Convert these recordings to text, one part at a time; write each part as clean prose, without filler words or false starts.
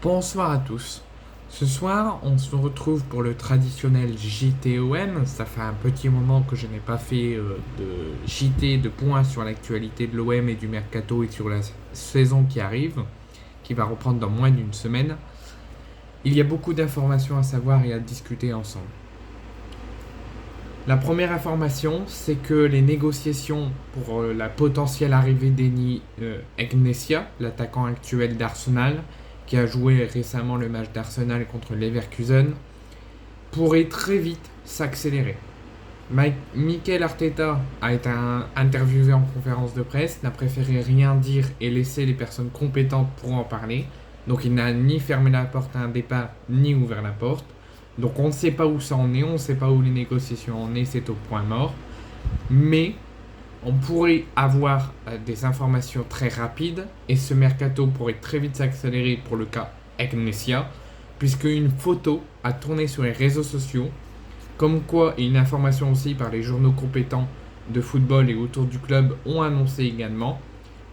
Bonsoir à tous. Ce soir, on se retrouve pour le traditionnel JTOM. Ça fait un petit moment que je n'ai pas fait de JT, de points sur l'actualité de l'OM et du Mercato et sur la saison qui arrive, qui va reprendre dans moins d'une semaine. Il y a beaucoup d'informations à savoir et à discuter ensemble. La première information, c'est que les négociations pour la potentielle arrivée d'Eni Egnesia, l'attaquant actuel d'Arsenal, qui a joué récemment le match d'Arsenal contre Leverkusen, pourrait très vite s'accélérer. Mikel Arteta a été interviewé en conférence de presse, n'a préféré rien dire et laisser les personnes compétentes pour en parler. Donc il n'a ni fermé la porte à un départ, ni ouvert la porte. Donc on ne sait pas où ça en est, on ne sait pas où les négociations en est, c'est au point mort. Mais on pourrait avoir des informations très rapides et ce mercato pourrait très vite s'accélérer pour le cas Egnesia, puisque une photo a tourné sur les réseaux sociaux, comme quoi, et une information aussi par les journaux compétents de football et autour du club ont annoncé également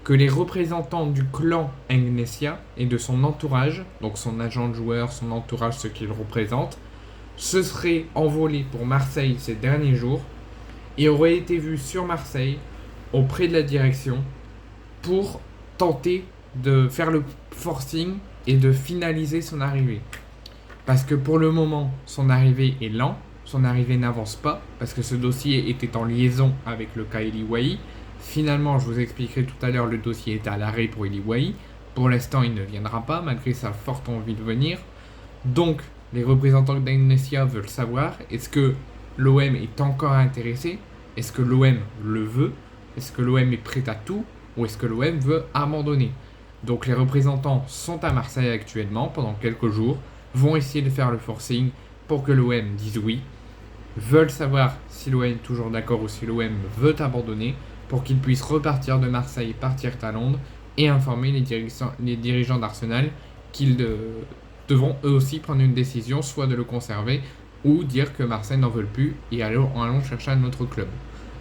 que les représentants du clan Egnesia et de son entourage, donc son agent de joueur, son entourage, ce qu'il représente, se seraient envolés pour Marseille ces derniers jours et aurait été vu sur Marseille auprès de la direction pour tenter de faire le forcing et de finaliser son arrivée. Parce que pour le moment, son arrivée est lente, son arrivée n'avance pas, parce que ce dossier était en liaison avec le cas Eli Wahi. Finalement, je vous expliquerai tout à l'heure, le dossier est à l'arrêt pour Eli Wahi. Pour l'instant, il ne viendra pas, malgré sa forte envie de venir. Donc, les représentants d'Amnesia veulent savoir, est-ce que l'OM est encore intéressé? Est-ce que l'OM le veut? Est-ce que l'OM est prêt à tout? Ou est-ce que l'OM veut abandonner? Donc les représentants sont à Marseille actuellement pendant quelques jours, vont essayer de faire le forcing pour que l'OM dise oui, veulent savoir si l'OM est toujours d'accord ou si l'OM veut abandonner pour qu'ils puissent repartir de Marseille, partir à Londres et informer les dirigeants d'Arsenal qu'ils devront eux aussi prendre une décision, soit de le conserver ou dire que Marseille n'en veut plus et allons chercher un autre club.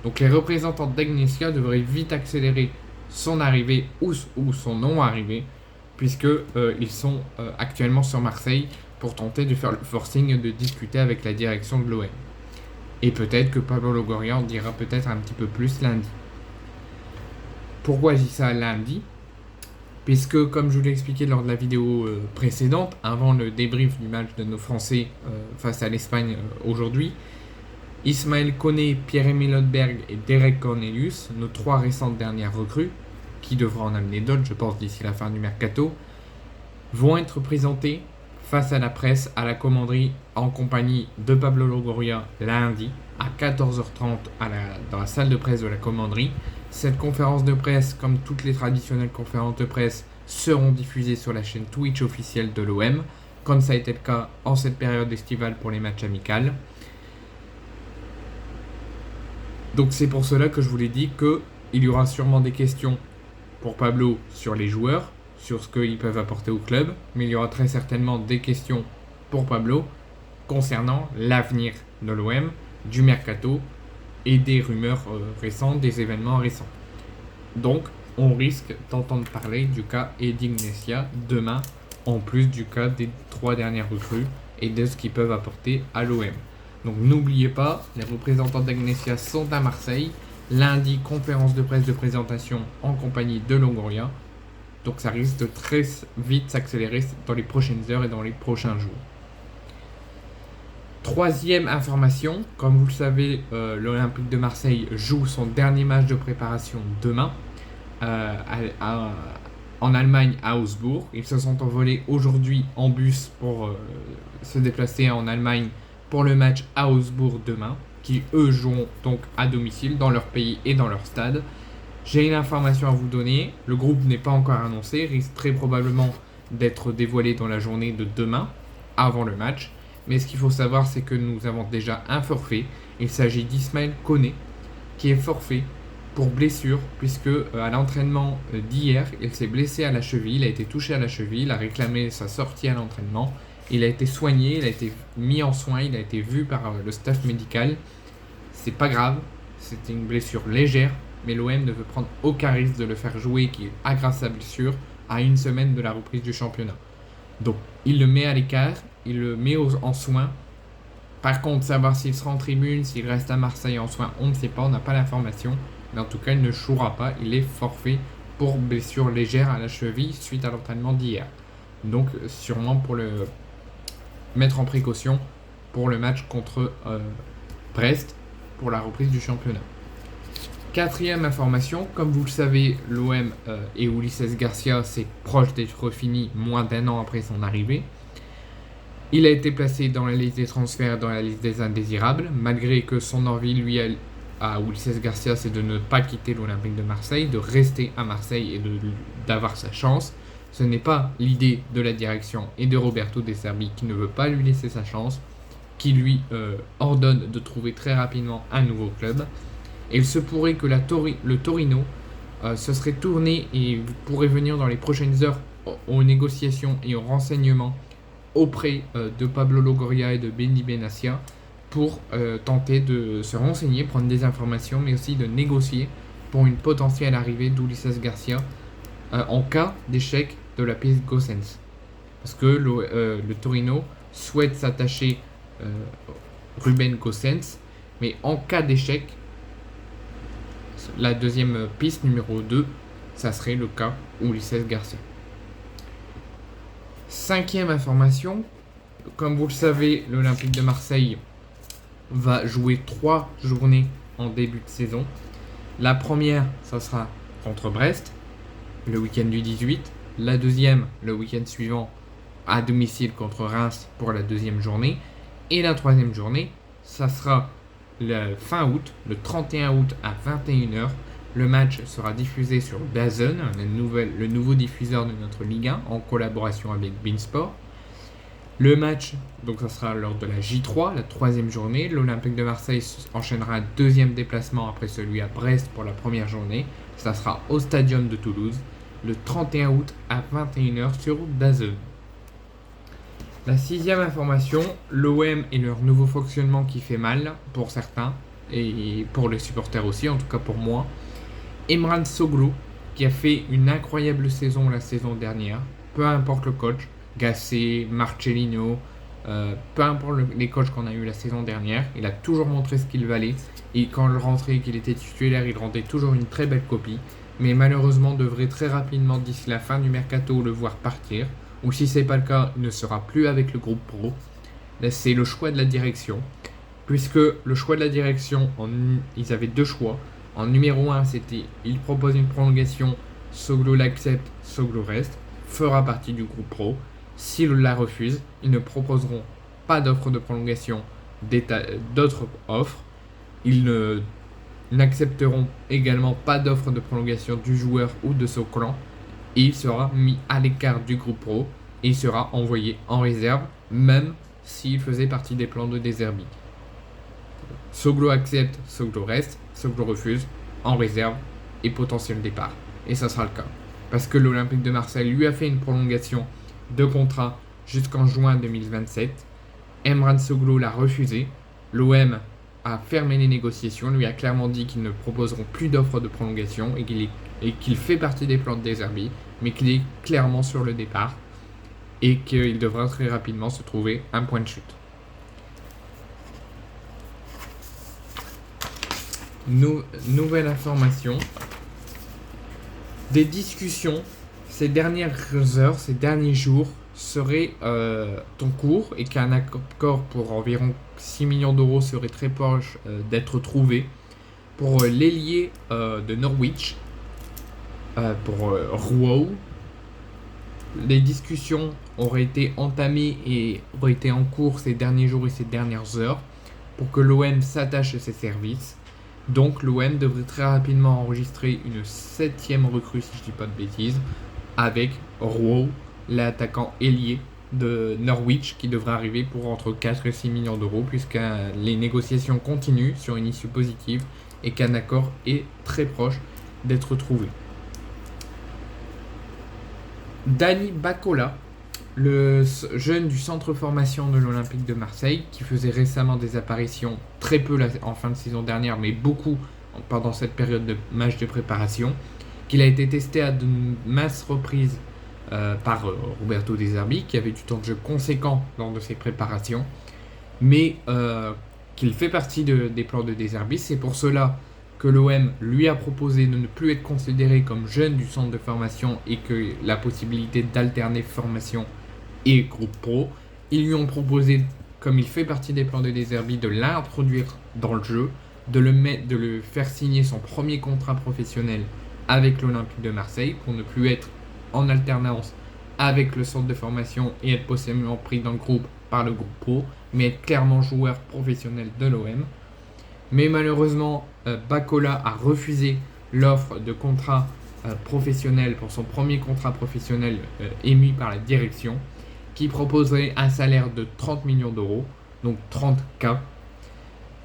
Donc les représentants d'Egnesia devraient vite accélérer son arrivée ou son non-arrivée, puisque ils sont actuellement sur Marseille pour tenter de faire le forcing et de discuter avec la direction de l'OM. Et peut-être que Pablo Longoria en dira peut-être un petit peu plus lundi. Pourquoi je dis ça lundi? Puisque, comme je vous l'ai expliqué lors de la vidéo précédente, avant le débrief du match de nos Français face à l'Espagne aujourd'hui, Ismaël Koné, Pierre-Emile Hotberg et Derek Cornelius, nos trois récentes dernières recrues, qui devront en amener d'autres, je pense, d'ici la fin du mercato, vont être présentés face à la presse, à la commanderie, en compagnie de Pablo Longoria lundi à 14h30 dans la salle de presse de la commanderie. Cette conférence de presse, comme toutes les traditionnelles conférences de presse, seront diffusées sur la chaîne Twitch officielle de l'OM, comme ça a été le cas en cette période estivale pour les matchs amicaux. Donc c'est pour cela que je vous l'ai dit qu'il y aura sûrement des questions pour Pablo sur les joueurs, sur ce qu'ils peuvent apporter au club, mais il y aura très certainement des questions pour Pablo concernant l'avenir de l'OM, du mercato et des rumeurs récentes, des événements récents. Donc on risque d'entendre parler du cas Eddie Nketiah demain, en plus du cas des trois dernières recrues et de ce qu'ils peuvent apporter à l'OM. Donc n'oubliez pas, les représentants d'Egnesia sont à Marseille. Lundi, conférence de presse de présentation en compagnie de Longoria. Donc ça risque de très vite s'accélérer dans les prochaines heures et dans les prochains jours. Troisième information, comme vous le savez, l'Olympique de Marseille joue son dernier match de préparation demain en Allemagne à Augsbourg. Ils se sont envolés aujourd'hui en bus pour se déplacer en Allemagne pour le match à Augsbourg demain, qui eux joueront donc à domicile dans leur pays et dans leur stade. J'ai une information à vous donner, le groupe n'est pas encore annoncé, risque très probablement d'être dévoilé dans la journée de demain, avant le match. Mais ce qu'il faut savoir, c'est que nous avons déjà un forfait. Il s'agit d'Ismaël Koné, qui est forfait pour blessure, puisque à l'entraînement d'hier, il s'est blessé à la cheville, il a été touché à la cheville, il a réclamé sa sortie à l'entraînement. Il a été soigné, il a été mis en soin, il a été vu par le staff médical. C'est pas grave, c'était une blessure légère, mais l'OM ne veut prendre aucun risque de le faire jouer qui aggrave sa blessure à une semaine de la reprise du championnat. Donc il le met à l'écart, il le met en soins. Par contre, savoir s'il sera en tribune, s'il reste à Marseille en soins, on ne sait pas, on n'a pas l'information. Mais en tout cas, il ne jouera pas, il est forfait pour blessure légère à la cheville suite à l'entraînement d'hier. Donc sûrement pour le mettre en précaution pour le match contre Brest pour la reprise du championnat. Quatrième information, comme vous le savez, l'OM et Ulises Garcia, c'est proche d'être fini moins d'un an après son arrivée. Il a été placé dans la liste des transferts, dans la liste des indésirables, malgré que son envie, lui, à Ulises Garcia, c'est de ne pas quitter l'Olympique de Marseille, de rester à Marseille et d'avoir sa chance. Ce n'est pas l'idée de la direction et de Roberto De Zerbi qui ne veut pas lui laisser sa chance, qui lui ordonne de trouver très rapidement un nouveau club. Et il se pourrait que le Torino se serait tourné et pourrait venir dans les prochaines heures aux négociations et aux renseignements auprès de Pablo Longoria et de Benny Benassia pour tenter de se renseigner, prendre des informations, mais aussi de négocier pour une potentielle arrivée d'Ulises Garcia en cas d'échec de la piste Gossens. Parce que le Torino souhaite s'attacher Ruben Gossens, mais en cas d'échec, la deuxième piste numéro 2, ça serait le cas Ulises Garcia. Cinquième information, comme vous le savez, l'Olympique de Marseille va jouer 3 journées en début de saison. La première, ça sera contre Brest, le week-end du 18. La deuxième, le week-end suivant, à domicile contre Reims pour la deuxième journée. Et la troisième journée, ça sera le fin août, le 31 août à 21h. Le match sera diffusé sur DAZN, le nouveau diffuseur de notre Ligue 1, en collaboration avec beIN Sport. Le match, donc ça sera lors de la J3, la troisième journée. L'Olympique de Marseille enchaînera un deuxième déplacement après celui à Brest pour la première journée. Ça sera au Stadium de Toulouse, le 31 août à 21h sur DAZN. La sixième information, l'OM et leur nouveau fonctionnement qui fait mal pour certains et pour les supporters aussi, en tout cas pour moi. Emran Soglu, qui a fait une incroyable saison la saison dernière, peu importe le coach, Gasset, Marcelino, peu importe les coachs qu'on a eu la saison dernière, il a toujours montré ce qu'il valait et quand il rentrait et qu'il était titulaire, il rendait toujours une très belle copie, mais malheureusement devrait très rapidement d'ici la fin du mercato le voir partir. Ou si ce n'est pas le cas, il ne sera plus avec le groupe pro. Là, c'est le choix de la direction. Puisque le choix de la direction, ils avaient 2 choix. En numéro 1, c'était il propose une prolongation, Soglo l'accepte, Soglo reste, fera partie du groupe pro. S'ils la refusent, ils ne proposeront pas d'offre de prolongation, d'autres offres. Ils n'accepteront également pas d'offre de prolongation du joueur ou de son clan. Et il sera mis à l'écart du groupe pro et il sera envoyé en réserve, même s'il faisait partie des plans de De Zerbi. Soglo accepte, Soglo reste, Soglo refuse, en réserve et potentiel départ. Et ça sera le cas. Parce que l'Olympique de Marseille lui a fait une prolongation de contrat jusqu'en juin 2027. Emran Soglo l'a refusé. L'OM a fermé les négociations, lui a clairement dit qu'ils ne proposeront plus d'offres de prolongation et qu'il fait partie des plans de De Zerbi, mais qu'il est clairement sur le départ et qu'il devra très rapidement se trouver un point de chute. Nouvelle information. Des discussions ces dernières heures, ces derniers jours seraient en cours et qu'un accord pour environ 6 millions d'euros serait très proche d'être trouvé pour l'ailier de Norwich, pour Rouault. Les discussions auraient été entamées et auraient été en cours ces derniers jours et ces dernières heures pour que l'OM s'attache à ses services. Donc l'OM devrait très rapidement enregistrer une 7e recrue, si je ne dis pas de bêtises, avec Rouault, l'attaquant ailier de Norwich, qui devrait arriver pour entre 4 et 6 millions d'euros, puisque les négociations continuent sur une issue positive et qu'un accord est très proche d'être trouvé. Dani Bacola, le jeune du centre formation de l'Olympique de Marseille, qui faisait récemment des apparitions, très peu en fin de saison dernière, mais beaucoup pendant cette période de match de préparation, qu'il a été testé à de minces reprises par Roberto De Zerbi, qui avait du temps de jeu conséquent lors de ses préparations, mais qu'il fait partie des plans de De Zerbi. C'est pour cela que l'OM lui a proposé de ne plus être considéré comme jeune du centre de formation et que la possibilité d'alterner formation et groupe pro. Ils lui ont proposé, comme il fait partie des plans de De Zerbi, de l'introduire dans le jeu, de le faire signer son premier contrat professionnel avec l'Olympique de Marseille pour ne plus être en alternance avec le centre de formation et être possiblement pris dans le groupe par le groupe pro, mais être clairement joueur professionnel de l'OM. Mais malheureusement, Bacola a refusé l'offre de contrat professionnel pour son premier contrat professionnel émis par la direction, qui proposerait un salaire de 30 millions d'euros, donc 30K,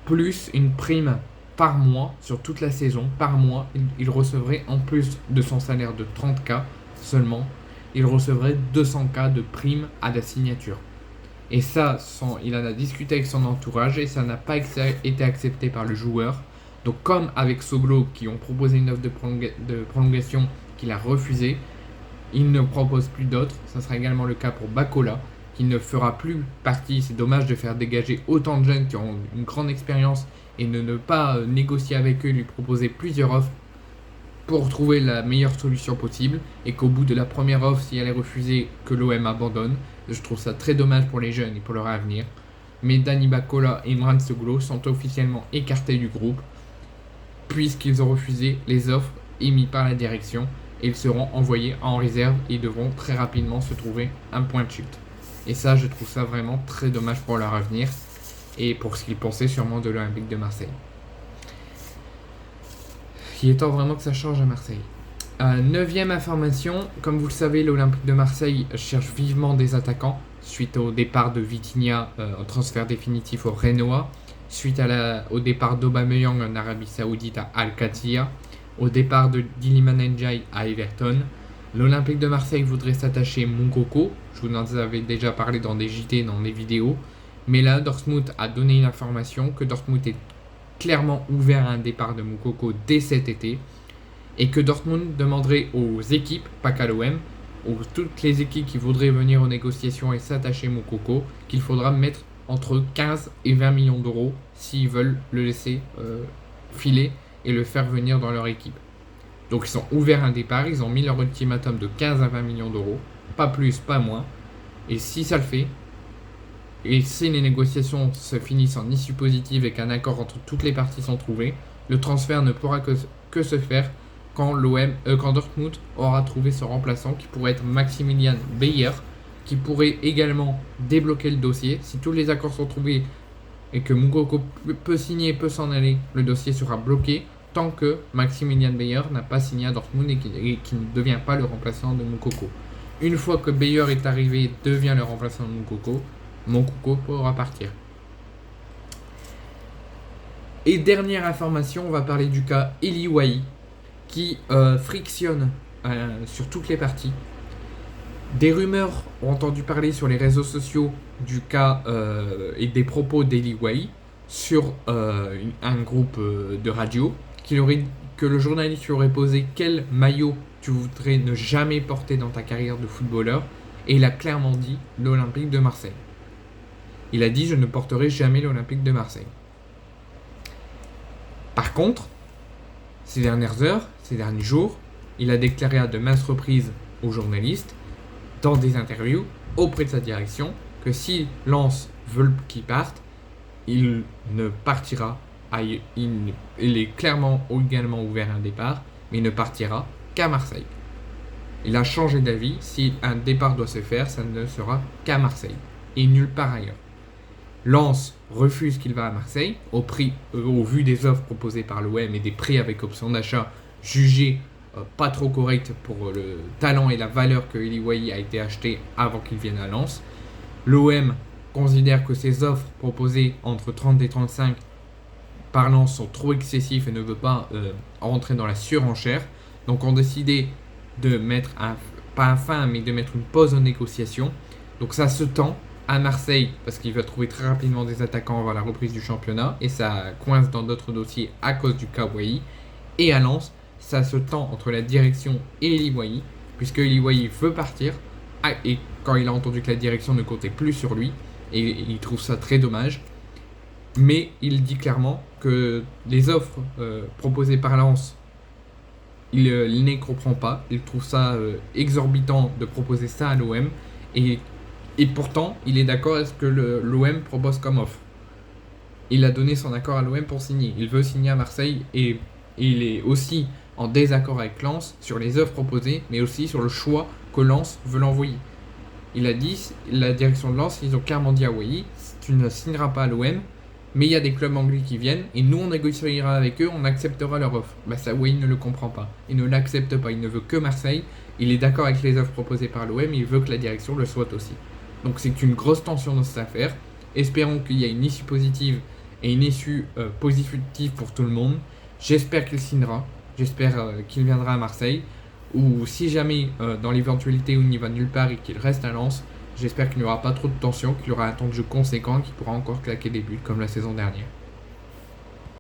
plus une prime par mois, sur toute la saison, par mois. Il recevrait, en plus de son salaire de 30K seulement, il recevrait 200K de prime à la signature. Et ça, il en a discuté avec son entourage et ça n'a pas été accepté par le joueur. Donc comme avec Soglo qui ont proposé une offre de prolongation qu'il a refusée, il ne propose plus d'autres. Ça sera également le cas pour Bacola, qui ne fera plus partie. C'est dommage de faire dégager autant de jeunes qui ont une grande expérience et de ne pas négocier avec eux, lui proposer plusieurs offres pour trouver la meilleure solution possible, et qu'au bout de la première offre, si elle est refusée, que l'OM abandonne. Je trouve ça très dommage pour les jeunes et pour leur avenir. Mais Dani Bacola et Imran Soglo sont officiellement écartés du groupe, puisqu'ils ont refusé les offres émises par la direction, et ils seront envoyés en réserve et devront très rapidement se trouver un point de chute. Et ça, je trouve ça vraiment très dommage pour leur avenir, et pour ce qu'ils pensaient sûrement de l'Olympique de Marseille. Il est temps vraiment que ça change à Marseille. 9e information, comme vous le savez, l'Olympique de Marseille cherche vivement des attaquants suite au départ de Vitinha en transfert définitif au Renoa, suite au départ d'Aubameyang en Arabie Saoudite à Al-Qadsiya, au départ de Iliman Ndiaye à Everton. L'Olympique de Marseille voudrait s'attacher Moukoko, je vous en avais déjà parlé dans des JT, dans des vidéos, mais là Dortmund a donné une information que Dortmund est clairement ouvert à un départ de Moukoko dès cet été, et que Dortmund demanderait aux équipes, pas qu'à l'OM, toutes les équipes qui voudraient venir aux négociations et s'attacher Moukoko, qu'il faudra mettre entre 15 et 20 millions d'euros s'ils veulent le laisser filer et le faire venir dans leur équipe. Donc ils sont ouverts à un départ, ils ont mis leur ultimatum de 15 à 20 millions d'euros, pas plus, pas moins, et si ça le fait, et si les négociations se finissent en issue positive et qu'un accord entre toutes les parties sont trouvés, le transfert ne pourra que se faire quand Dortmund aura trouvé son remplaçant, qui pourrait être Maximilian Beyer, qui pourrait également débloquer le dossier. Si tous les accords sont trouvés et que Moukoko peut signer, peut s'en aller, le dossier sera bloqué tant que Maximilian Beyer n'a pas signé à Dortmund et qu'il ne devient pas le remplaçant de Moukoko. Une fois que Beyer est arrivé et devient le remplaçant de Moukoko pourra partir. Et dernière information, on va parler du cas Eli Wahi, qui frictionne sur toutes les parties. Des rumeurs ont entendu parler sur les réseaux sociaux du cas et des propos d'Eli Wahi sur un groupe de radio, que le journaliste lui aurait posé quel maillot tu voudrais ne jamais porter dans ta carrière de footballeur, et il a clairement dit l'Olympique de Marseille. Il a dit je ne porterai jamais l'Olympique de Marseille. Par contre, ces dernières heures, ces derniers jours, il a déclaré à de maintes reprises aux journalistes, dans des interviews, auprès de sa direction, que si Lens veut qu'il parte, il ne partira. Il est clairement également ouvert à un départ, mais il ne partira qu'à Marseille. Il a changé d'avis, si un départ doit se faire, ça ne sera qu'à Marseille, et nulle part ailleurs. Lens refuse qu'il va à Marseille, au vu des offres proposées par l'OM et des prix avec option d'achat jugés pas trop corrects pour le talent et la valeur que Eli Wahi a été acheté avant qu'il vienne à Lens. L'OM considère que ces offres proposées entre 30 et 35 par Lens sont trop excessifs et ne veut pas rentrer dans la surenchère. Donc ont décidé de mettre mais de mettre une pause aux négociations. Donc ça se tend à Marseille parce qu'il va trouver très rapidement des attaquants avant la reprise du championnat, et ça coince dans d'autres dossiers à cause du cas Wahi. Et à Lens, ça se tend entre la direction et Eli Wahi, puisqu'il veut partir. Ah, et quand il a entendu que la direction ne comptait plus sur lui, et il trouve ça très dommage. Mais il dit clairement que les offres proposées par Lens, il ne les comprend pas. Il trouve ça exorbitant de proposer ça à l'OM. Et pourtant, il est d'accord avec ce que l'OM propose comme offre. Il a donné son accord à l'OM pour signer. Il veut signer à Marseille et il est aussi en désaccord avec Lens sur les offres proposées, mais aussi sur le choix que Lens veut l'envoyer. Il a dit, la direction de Lens, ils ont clairement dit à Wai, tu ne signeras pas à l'OM, mais il y a des clubs anglais qui viennent, et nous on négociera avec eux, on acceptera leur offre. Ça, Wai ne le comprend pas. Il ne l'accepte pas, il ne veut que Marseille, il est d'accord avec les offres proposées par l'OM, il veut que la direction le soit aussi. Donc c'est une grosse tension dans cette affaire. Espérons qu'il y ait une issue positive et une issue positive pour tout le monde. J'espère qu'il signera, j'espère qu'il viendra à Marseille, ou si jamais dans l'éventualité où il n'y va nulle part et qu'il reste à Lens, j'espère qu'il n'y aura pas trop de tension, qu'il aura un temps de jeu conséquent, qu'il pourra encore claquer des buts comme la saison dernière.